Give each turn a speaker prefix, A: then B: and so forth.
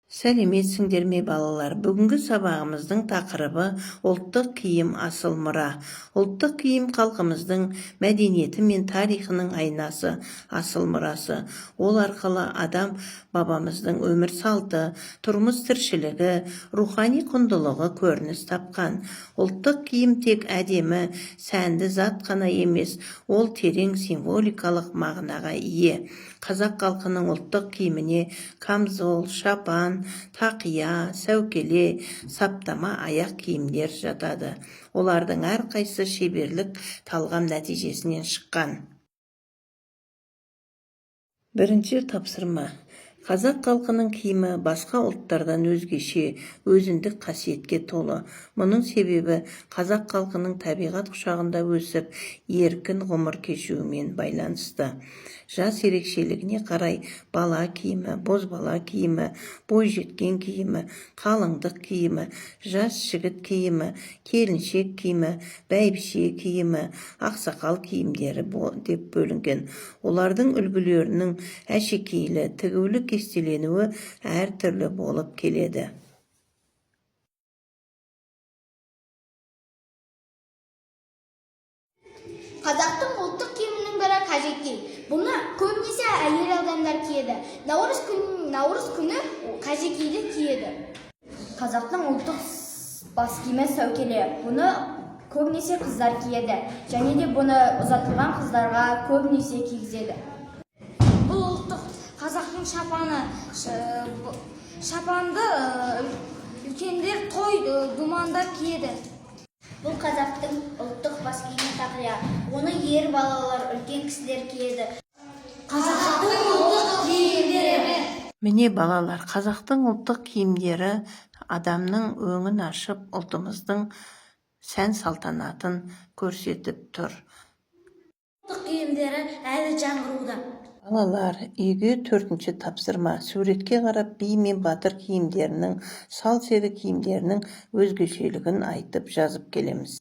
A: Сәлеметсіңдер ме балалар? Бүгінгі сабағымыздың тақырыбы ұлттық киім асыл мұра. Ұлттық киім халқымыздың мәдениеті мен тарихының айнасы, асыл мұрасы. Ол арқылы адам бабамыздың өмір салты, тұрмыс тіршілігі, рухани құндылығы көрініс тапқан. Ұлттық киім тек әдемі, сәнді зат қана емес, ол терең символикалық мағынаға ие. Қазақ халқының ұлттық киіміне камзол, шапан, тақия, сәукеле, саптама аяқ киімдер жатады. Олардың әрқайсысы шеберлік талғам нәтижесінен шыққан. Бірінші тапсырма. Қазақ халқының киімі басқа ұлттардан өзгеше, өзіндік қасиетке толы. Мұның себебі қазақ халқының табиғат құшағында өсіп, еркін ғұмыр кешуімен байланысты. Жас ерекшелігіне қарай бала киімі, бозбала киімі, бойжеткен киімі, қалыңдық киімі, жас жігіт киімі, келіншек киімі, бәйбіше киімі, ақсақал киімдері деп бөлінген. Олардың үлгілерінің әшекейлі, тігулі кестеленуі әртүрлі болып келеді.
B: Қазақтың ұлттық киімінің бірі қажекен. Бұны көбінесе әйел адамдар киеді. Наурыз күні қажекейді киеді. Қазақтың ұлттық бас киімі сәукеле. Бұны көбінесе қыздар киеді. Және де бұны ұзатылған қыздарға көбінесе кигізеді. Бұл ұлттық қазақтың шапаны. Шапанды үлкендер той думанда киеді. Бұл қазақтың ұлттық бас киімі тақия. Оны ер балалар, үлкен кісілер киеді. Қазақтың ұлттық киімдері.
A: Міне балалар, қазақтың ұлттық киімдері адамның өңін ашып, ұлтымыздың сән салтанатын көрсетіп тұр.
B: Ұлттық киімдері әлі жаңғыруда.
A: Балалар, үйге 4-ші тапсырма. Суретке қарап би мен батыр киімдерінің, сал-сері киімдерінің өзгешелігін айтып жазып келеміз.